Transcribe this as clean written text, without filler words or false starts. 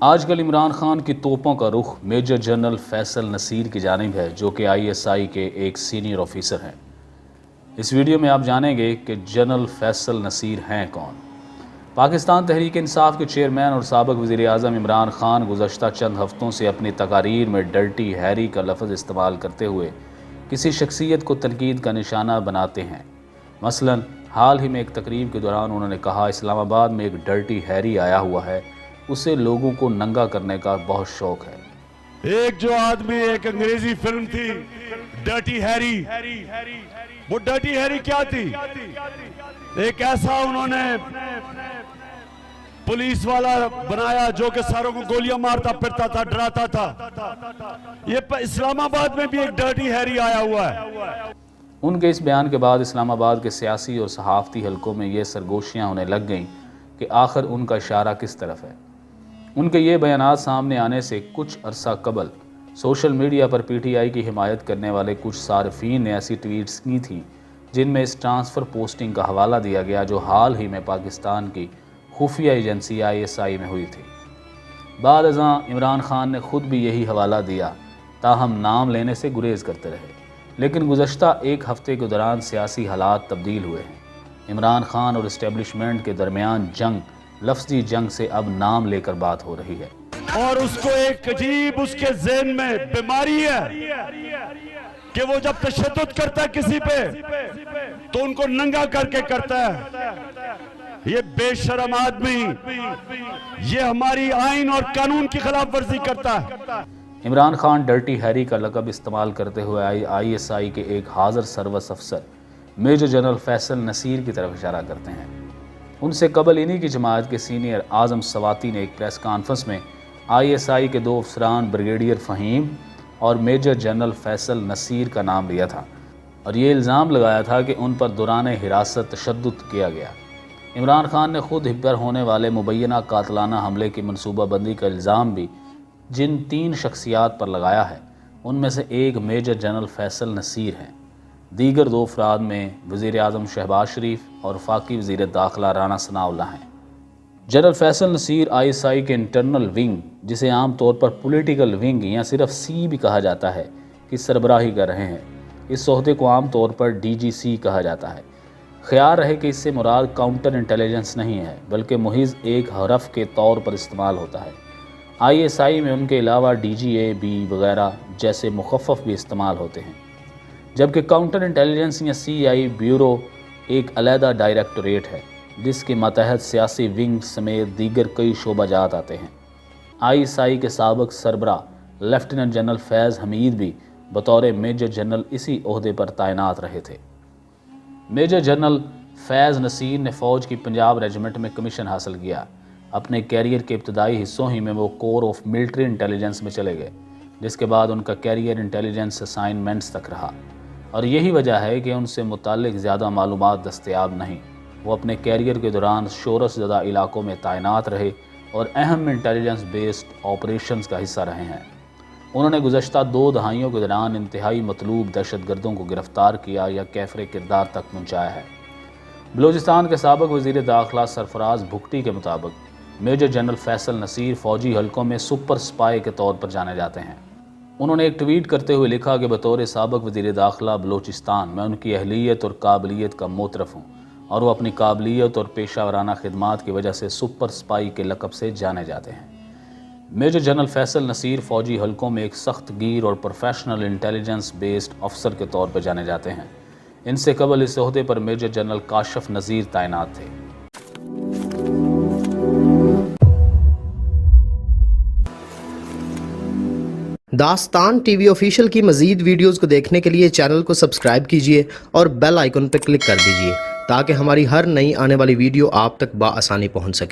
آج کل عمران خان کی توپوں کا رخ میجر جنرل فیصل نصیر کی جانب ہے، جو کہ ISI کے ایک سینئر آفیسر ہیں۔ اس ویڈیو میں آپ جانیں گے کہ جنرل فیصل نصیر ہیں کون۔ پاکستان تحریک انصاف کے چیئرمین اور سابق وزیر اعظم عمران خان گزشتہ چند ہفتوں سے اپنی تقاریر میں ڈرٹی ہیری کا لفظ استعمال کرتے ہوئے کسی شخصیت کو تنقید کا نشانہ بناتے ہیں۔ مثلا حال ہی میں ایک تقریب کے دوران انہوں نے کہا، اسلام آباد میں ایک ڈرٹی ہیری آیا ہوا ہے، اسے لوگوں کو ننگا کرنے کا بہت شوق ہے۔ ایک جو آدمی، ایک انگریزی فلم تھی ڈرٹی ہیری، وہ ڈرٹی ہیری کیا تھی؟ ایک ایسا انہوں نے پولیس والا بنایا جو کہ ساروں کو گولیاں مارتا پھرتا تھا، ڈراتا تھا۔ یہ اسلام آباد میں بھی ایک ڈرٹی ہیری آیا ہوا ہے۔ ان کے اس بیان کے بعد اسلام آباد کے سیاسی اور صحافتی حلقوں میں یہ سرگوشیاں ہونے لگ گئیں کہ آخر ان کا اشارہ کس طرف ہے۔ ان کے یہ بیانات سامنے آنے سے کچھ عرصہ قبل سوشل میڈیا پر PTI کی حمایت کرنے والے کچھ صارفین نے ایسی ٹویٹس کی تھی جن میں اس ٹرانسفر پوسٹنگ کا حوالہ دیا گیا جو حال ہی میں پاکستان کی خفیہ ایجنسی ISI میں ہوئی تھی۔ بعد ازاں عمران خان نے خود بھی یہی حوالہ دیا، تاہم نام لینے سے گریز کرتے رہے۔ لیکن گزشتہ ایک ہفتے کے دوران سیاسی حالات تبدیل ہوئے ہیں۔ عمران خان اور اسٹیبلشمنٹ کے درمیان جنگ، لفظی جنگ سے اب نام لے کر بات ہو رہی ہے۔ اور اس کو ایک عجیب اس کے ذہن میں بیماری ہے کہ وہ جب تشدد کرتا ہے کسی پہ تو ان کو ننگا کر کے کرتا ہے۔ یہ بے شرم آدمی یہ ہماری آئین اور قانون کی خلاف ورزی کرتا ہے۔ عمران خان ڈرٹی ہیری کا لقب استعمال کرتے ہوئے ISI کے ایک حاضر سروس افسر میجر جنرل فیصل نصیر کی طرف اشارہ کرتے ہیں۔ ان سے قبل انہی کی جماعت کے سینئر اعظم سواتی نے ایک پریس کانفرنس میں ISI کے دو افسران بریگیڈیئر فہیم اور میجر جنرل فیصل نصیر کا نام لیا تھا اور یہ الزام لگایا تھا کہ ان پر دوران حراست تشدد کیا گیا۔ عمران خان نے خود پر ہونے والے مبینہ قاتلانہ حملے کی منصوبہ بندی کا الزام بھی جن 3 شخصیات پر لگایا ہے ان میں سے ایک میجر جنرل فیصل نصیر ہیں۔ دیگر 2 افراد میں وزیر اعظم شہباز شریف اور وفاقی وزیر داخلہ رانا ثناء اللہ ہیں۔ جنرل فیصل نصیر ISI کے انٹرنل ونگ، جسے عام طور پر پولیٹیکل ونگ یا صرف C بھی کہا جاتا ہے، کی سربراہی کر رہے ہیں۔ اس عہدے کو عام طور پر DGC کہا جاتا ہے۔ خیال رہے کہ اس سے مراد کاؤنٹر انٹیلیجنس نہیں ہے بلکہ محض ایک حرف کے طور پر استعمال ہوتا ہے۔ ISI میں ان کے علاوہ DGA B وغیرہ جیسے مخفف بھی استعمال ہوتے ہیں، جبکہ کاؤنٹر انٹیلیجنس یا CI بیورو ایک علیحدہ ڈائریکٹوریٹ ہے جس کے ماتحت سیاسی ونگ سمیت دیگر کئی شعبہ جات آتے ہیں۔ ISI کے سابق سربراہ لیفٹیننٹ جنرل فیض حمید بھی بطور میجر جنرل اسی عہدے پر تعینات رہے تھے۔ میجر جنرل فیض نصیر نے فوج کی پنجاب ریجمنٹ میں کمیشن حاصل کیا۔ اپنے کیریئر کے ابتدائی حصوں ہی میں وہ کور آف ملٹری انٹیلیجنس میں چلے گئے، جس کے بعد ان کا کیریئر انٹیلیجنس اسائنمنٹس تک رہا، اور یہی وجہ ہے کہ ان سے متعلق زیادہ معلومات دستیاب نہیں۔ وہ اپنے کیریئر کے دوران شورش زدہ علاقوں میں تعینات رہے اور اہم انٹیلیجنس بیسڈ آپریشنز کا حصہ رہے ہیں۔ انہوں نے گزشتہ 2 دہائیوں کے دوران انتہائی مطلوب دہشت گردوں کو گرفتار کیا یا کیفر کردار تک پہنچایا ہے۔ بلوچستان کے سابق وزیر داخلہ سرفراز بھگٹی کے مطابق میجر جنرل فیصل نصیر فوجی حلقوں میں سپر سپائی کے طور پر جانے جاتے ہیں۔ انہوں نے ایک ٹویٹ کرتے ہوئے لکھا کہ بطور سابق وزیر داخلہ بلوچستان میں ان کی اہلیت اور قابلیت کا معترف ہوں اور وہ اپنی قابلیت اور پیشہ ورانہ خدمات کی وجہ سے سپر سپائی کے لقب سے جانے جاتے ہیں۔ میجر جنرل فیصل نصیر فوجی حلقوں میں ایک سخت گیر اور پروفیشنل انٹیلیجنس بیسڈ افسر کے طور پر جانے جاتے ہیں۔ ان سے قبل اس عہدے پر میجر جنرل کاشف نذیر تعینات تھے۔ داستان ٹی وی آفیشیل کی مزید ویڈیوز کو دیکھنے کے لیے چینل کو سبسکرائب کیجیے اور بیل آئیکن پر کلک کر دیجیے تاکہ ہماری ہر نئی آنے والی ویڈیو آپ تک بآسانی پہنچ سکے۔